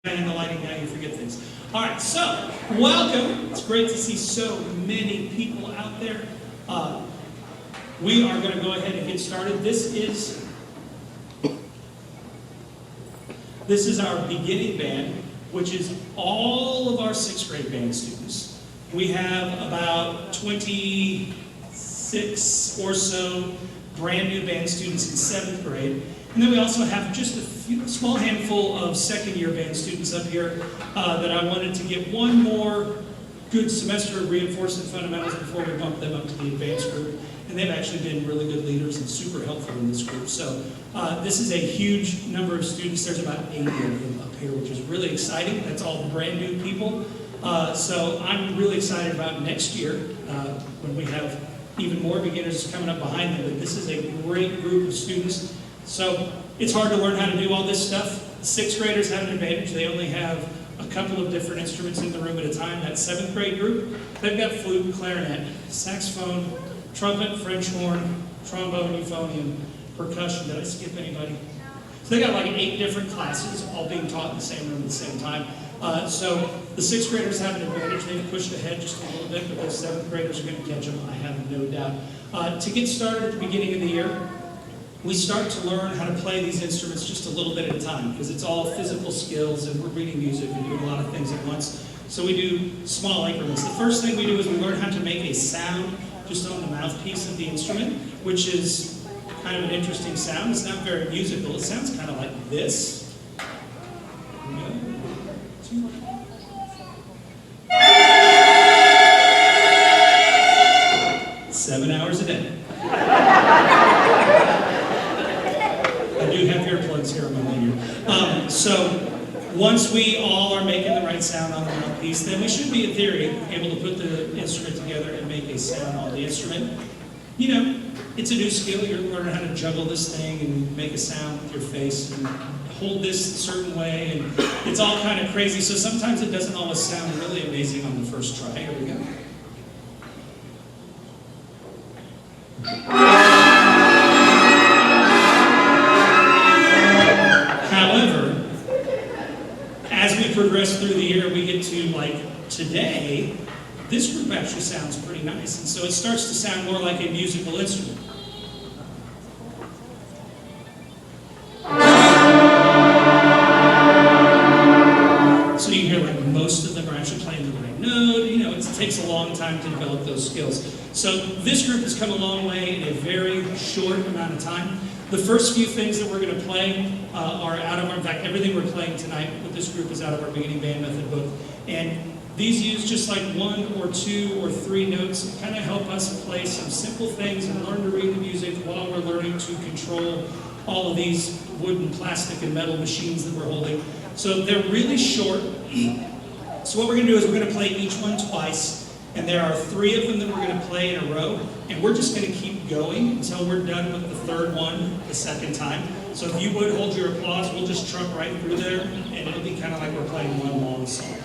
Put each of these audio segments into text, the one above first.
And the lighting, now you forget things. All right, so welcome. It's great to see so many people out there. We are going to go ahead and get started. This is our beginning band, which is all of our 6th grade band students. We have about 26 or so brand new band students in 7th grade. And then we also have just a small handful of 2nd year band students up here that I wanted to get one more good semester of reinforcement fundamentals before we bump them up to the advanced group. And they've actually been really good leaders and super helpful in this group. So this is a huge number of students. There's about 80 of them up here, which is really exciting. That's all brand new people. So I'm really excited about next year when we have even more beginners coming up behind them. But this is a great group of students. So it's hard to learn how to do all this stuff. 6th graders have an advantage. They only have a couple of different instruments in the room at a time. That 7th grade group, they've got flute, clarinet, saxophone, trumpet, French horn, trombone, euphonium, percussion. Did I skip anybody? So they got like 8 different classes all being taught in the same room at the same time. So the 6th graders have an advantage. They've pushed ahead just a little bit, but those 7th graders are going to catch them, I have no doubt. To get started at the beginning of the year, we start to learn how to play these instruments just a little bit at a time, because it's all physical skills and we're reading music and doing a lot of things at once. So we do small increments. The first thing we do is we learn how to make a sound just on the mouthpiece of the instrument, which is kind of an interesting sound. It's not very musical. It sounds kind of like this. 7 hours a day. I do have earplugs here on my lanyard. So once we all are making the right sound on the mouthpiece, then we should be, in theory, able to put the instrument together and make a sound on the instrument. You know, it's a new skill. You're learning how to juggle this thing and make a sound with your face and hold this a certain way, and it's all kind of crazy. So sometimes it doesn't always sound really amazing on the first try. Here we go. However, as we progress through the year, we get to, like, today, this group actually sounds pretty nice. And so it starts to sound more like a musical instrument. So you hear, like, most of them are actually playing the right note. You know, it takes a long time to develop those skills. So this group has come a long way in a very short amount of time. The first few things that we're going to play are out of our, in fact, everything we're playing tonight with this group is out of our beginning band method book. And these use just like 1 or 2 or 3 notes to kind of help us play some simple things and learn to read the music while we're learning to control all of these wooden, plastic, and metal machines that we're holding. So they're really short. So what we're going to do is we're going to play each one twice. And there are 3 of them that we're going to play in a row, and we're just going to keep going until we're done with the 3rd one the 2nd time. So if you would hold your applause, we'll just truck right through there, and it'll be kind of like we're playing one long song.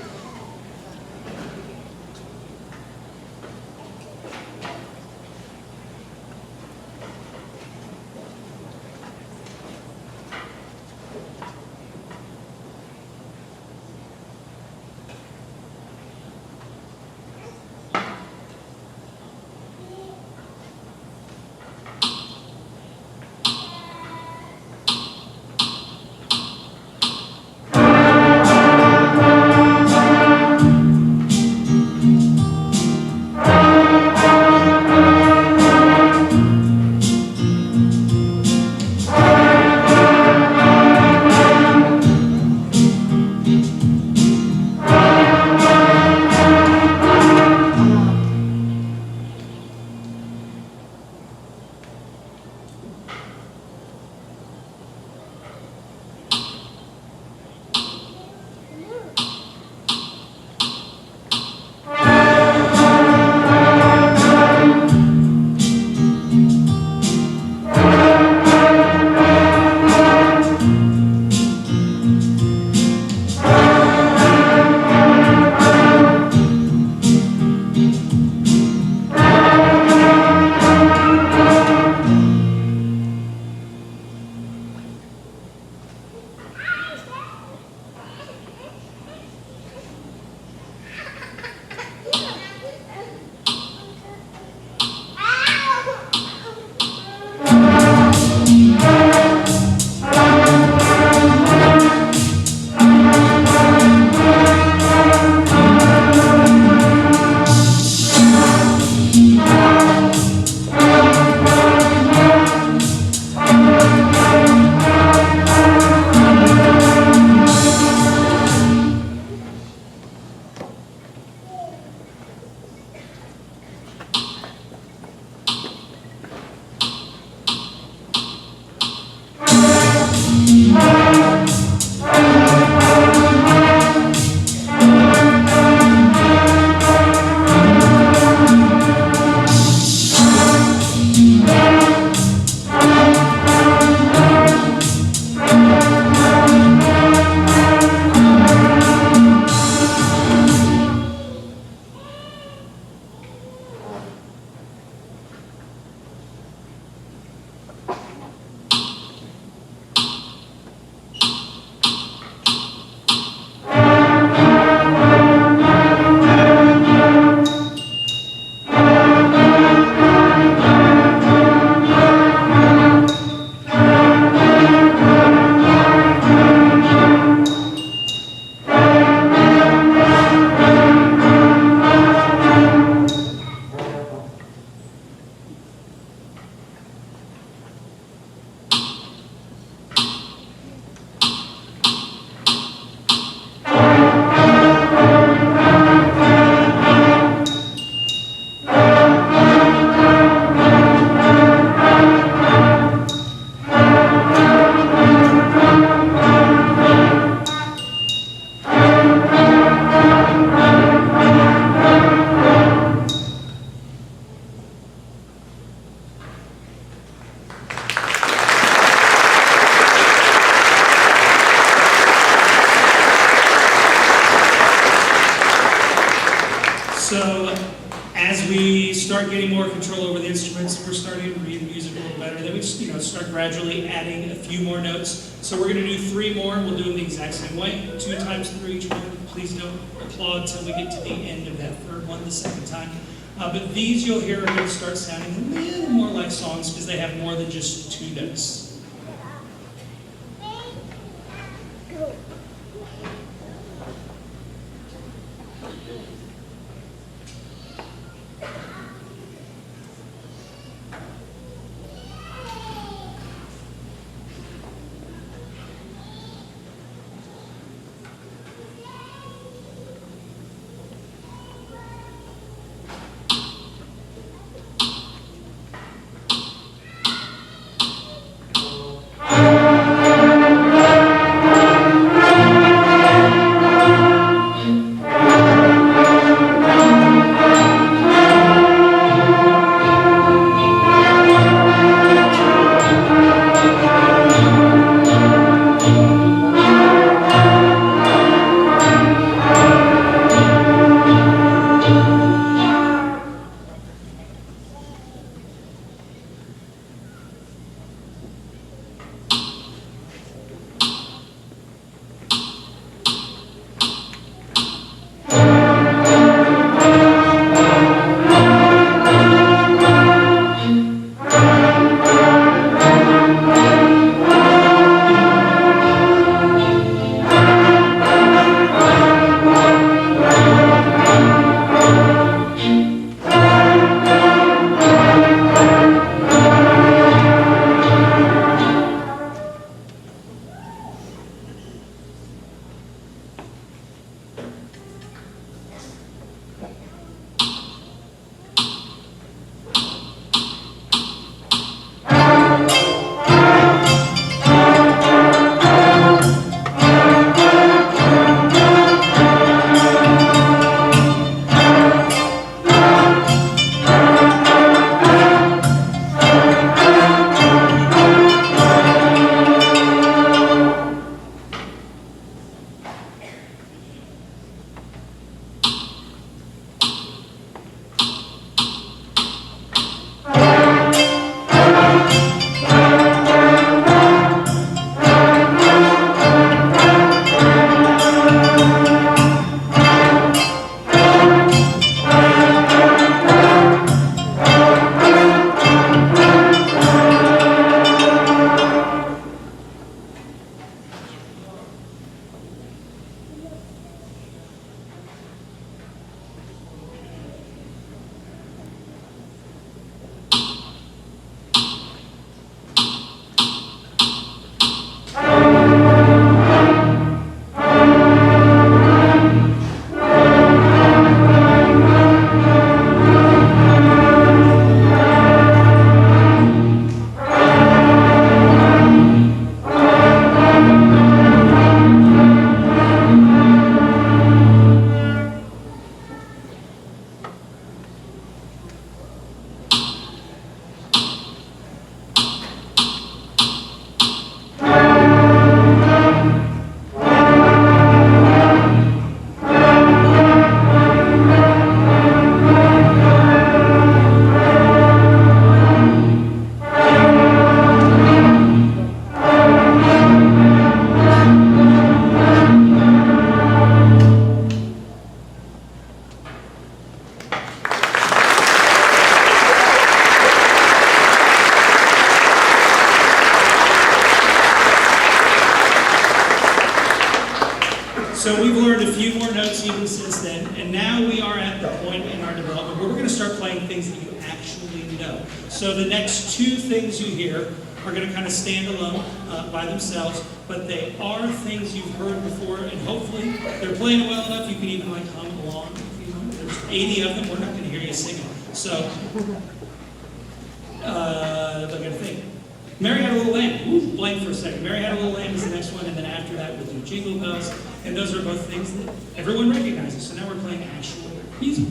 So as we start getting more control over the instruments, we're starting to read the music a little better. Then we just, start gradually adding a few more notes. So we're going to do 3 more. We'll do them the exact same way, 2 times through each one. Please don't applaud till we get to the end of that 3rd one the 2nd time. But these you'll hear are going to start sounding a little more like songs because they have more than just 2 notes. So we've learned a few more notes even since then, and now we are at the point in our development where we're going to start playing things that you actually know. So the next 2 things you hear are going to kind of stand alone by themselves, but they are things you've heard before, and hopefully they're playing well enough you can even like hum along. If you know. There's 80 of them, we're not going to hear you singing. So, I'm going to think. Mary Had a Little Lamb. Ooh, blank for a second. Mary Had a Little Lamb is the next one, and then after that we'll do Jingle Bells, and those are both things that everyone recognizes. So now we're playing actual music.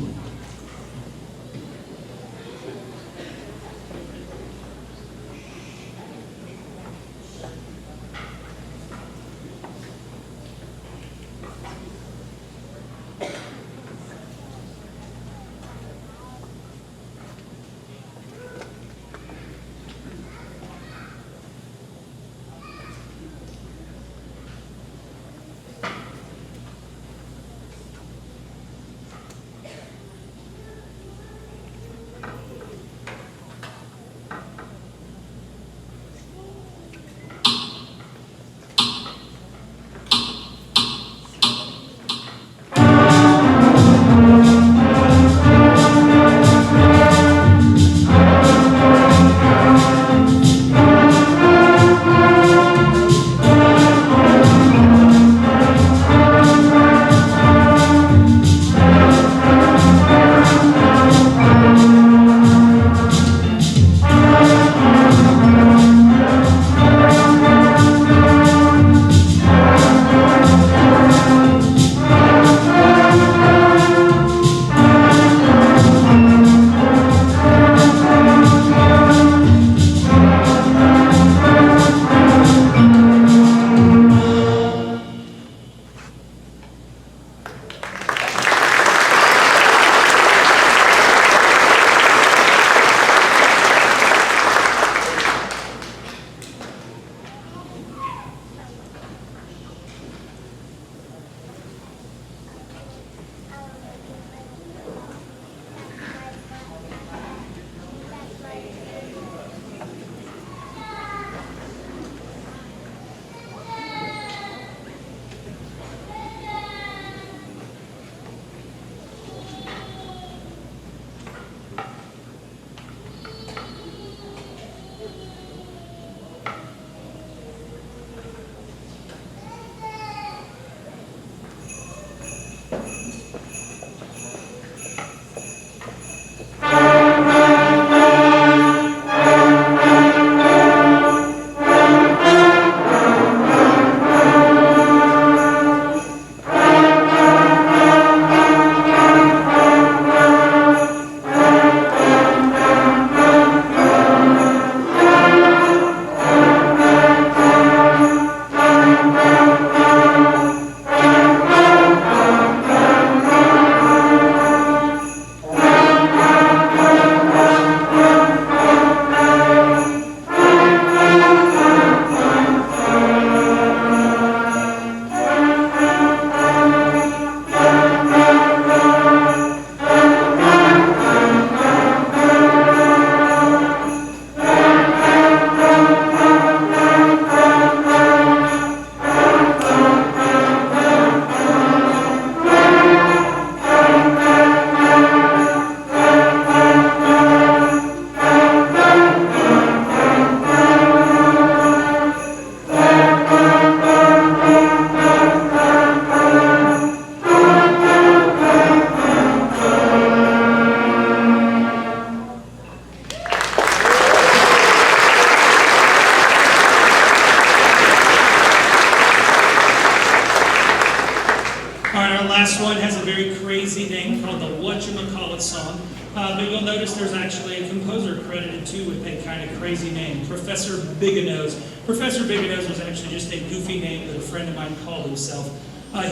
very crazy name called the Whatchamacallit song. But you'll notice there's actually a composer credited too with a kind of crazy name, Professor Biganose. Professor Biganose was actually just a goofy name that a friend of mine called himself.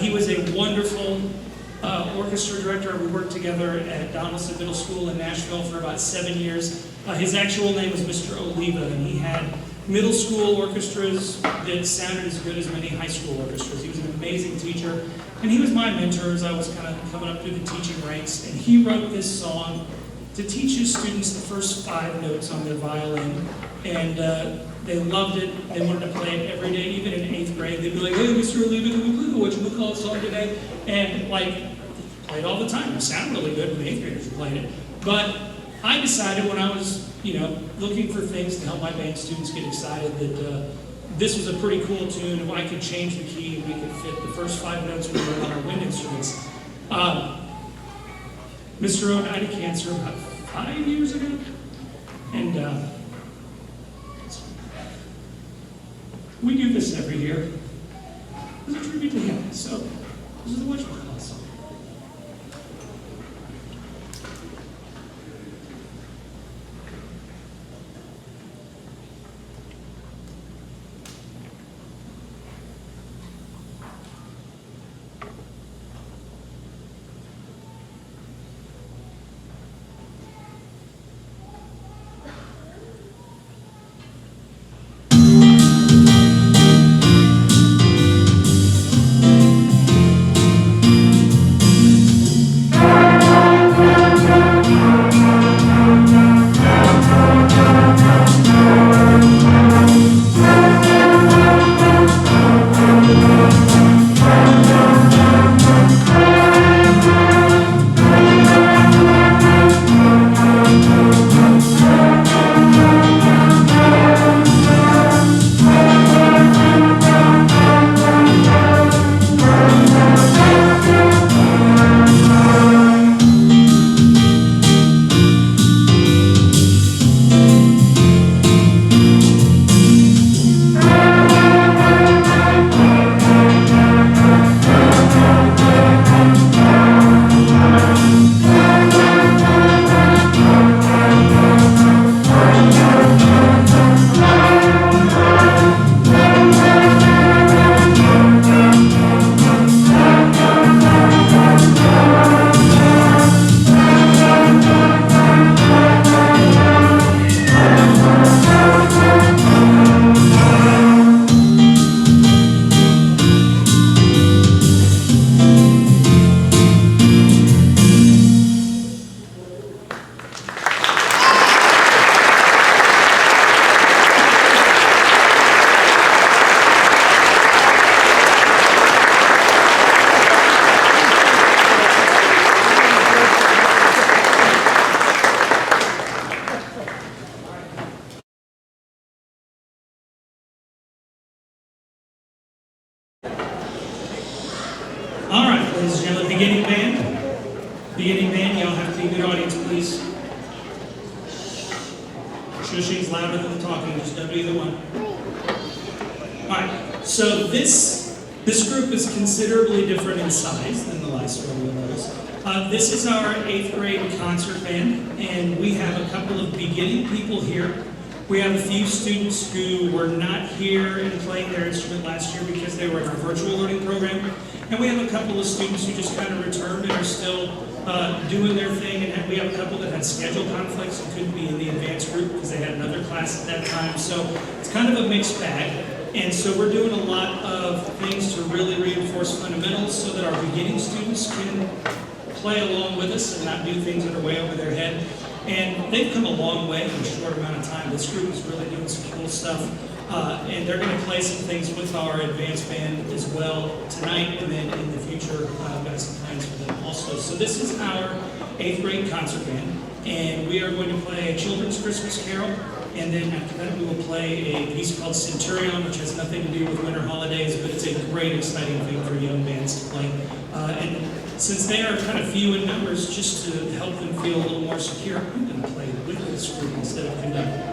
He was a wonderful orchestra director. We worked together at Donaldson Middle School in Nashville for about 7 years. His actual name was Mr. Oliva, and he had middle school orchestras that sounded as good as many high school orchestras. He was an amazing teacher, and he was my mentor as I was kind of coming up through the teaching ranks. And he wrote this song to teach his students the first 5 notes on their violin, and they loved it. They wanted to play it every day, even in 8th grade. They'd be like, "Hey, Mr. Oliva, can we play the Whatchamacallit song today?" And like, played all the time. It sounded really good when the 8th graders were playing it. But I decided when I was, looking for things to help my band students get excited that this was a pretty cool tune. If I could change the key and we could fit the first 5 notes we were on our wind instruments. Mr. O died of cancer about 5 years ago, and we do this every year as a tribute to him. So this is the Whatchamacallit song. Ladies and gentlemen, beginning band. Beginning band, y'all have to be a good audience, please. Shushing's louder than the talking, just don't do either one. Alright, so this group is considerably different in size than the last one you'll notice. This is our 8th grade concert band, and we have a couple of beginning people here. We have a few students who were not here and playing their instrument last year because they were in our virtual learning program. And we have a couple of students who just kind of returned and are still doing their thing. And we have a couple that had schedule conflicts and couldn't be in the advanced group because they had another class at that time. So it's kind of a mixed bag. And so we're doing a lot of things to really reinforce fundamentals so that our beginning students can play along with us and not do things that are way over their head. And they've come a long way in a short amount of time. This group is really doing some cool stuff. And they're going to play some things with our advanced band as well tonight, and then in the future, I've got some plans for them also. So this is our 8th grade concert band, and we are going to play a children's Christmas carol, and then after that we will play a piece called Centurion, which has nothing to do with winter holidays, but it's a great, exciting thing for young bands to play. And since they are kind of few in numbers, just to help them feel a little more secure, I'm going to play with this group instead of conducting.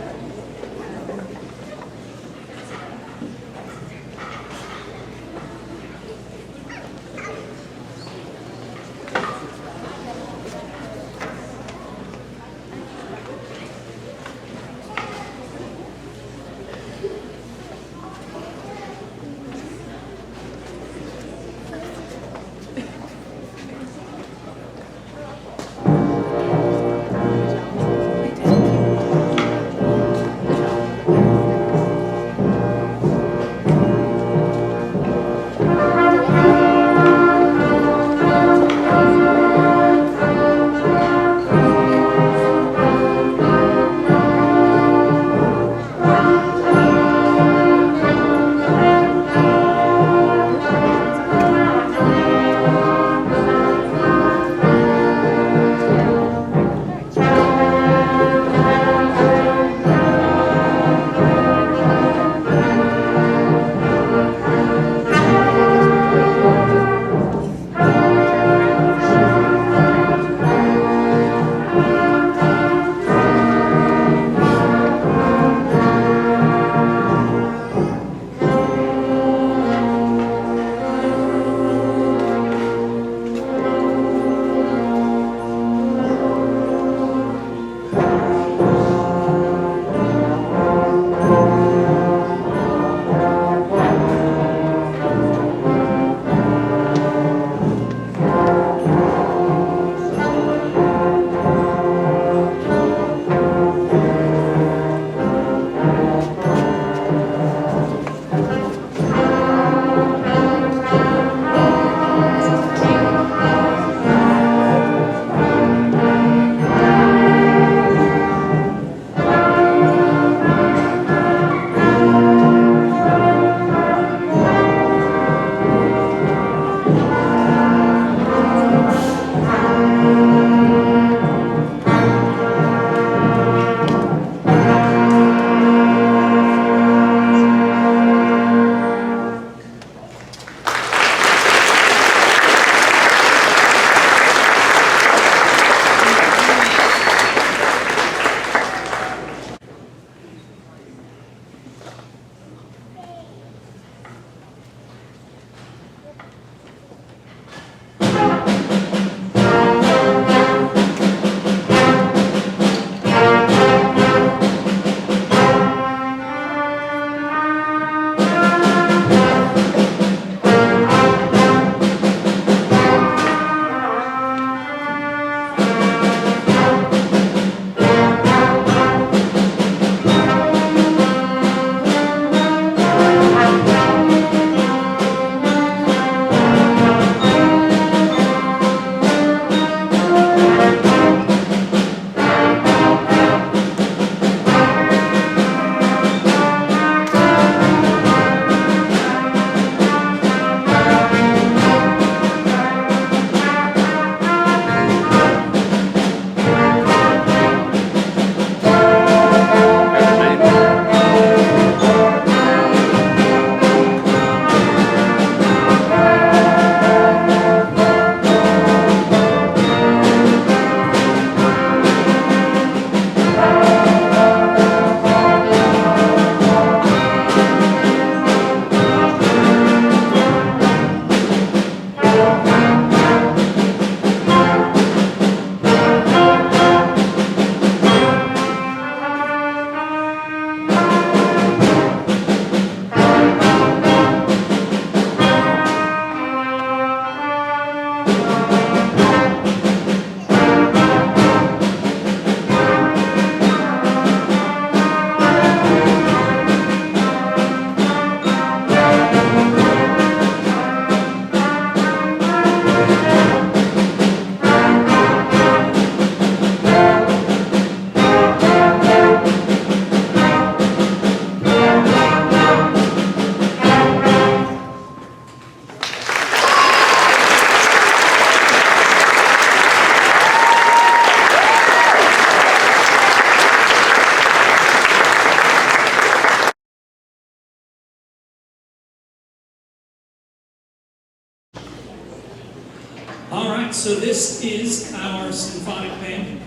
So this is our Symphonic band.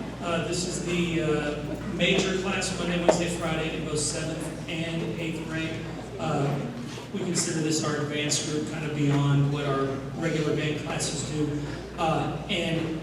This is the major class, Monday, Wednesday, Friday, in both 7th and 8th grade. We consider this our advanced group, kind of beyond what our regular band classes do. And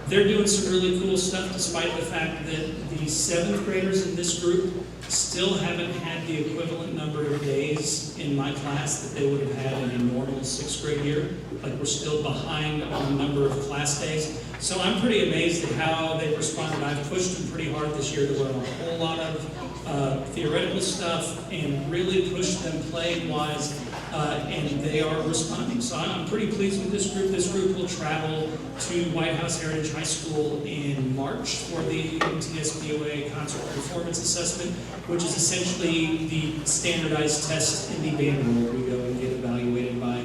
they're doing some really cool stuff, despite the fact that the 7th graders in this group still haven't had the equivalent number of days in my class that they would have had in a normal 6th grade year. Like, we're still behind on the number of class days. So I'm pretty amazed at how they've responded. I've pushed them pretty hard this year to learn a whole lot of theoretical stuff and really push them playing-wise, and they are responding. So I'm pretty pleased with this group. This group will travel to White House Heritage High School in March for the MTSPOA Concert Performance Assessment, which is essentially the standardized test in the band world. We go and get evaluated by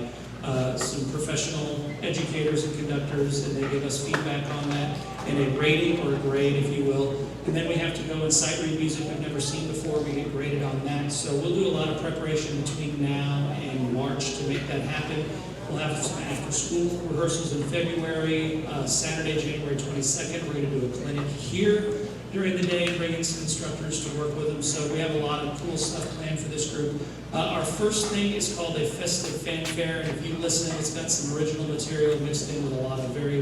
some professional educators and conductors, and they give us feedback on that, and a rating or a grade, if you will. And then we have to go and sight read music we've never seen before. We get graded on that. So we'll do a lot of preparation between now and March to make that happen. We'll have some after-school rehearsals in February. Saturday, January 22nd, we're going to do a clinic here during the day, bring in some instructors to work with them. So we have a lot of cool stuff planned for this group. Our first thing is called a festive fanfare, and if you listen, it's got some original material mixed in with a lot of very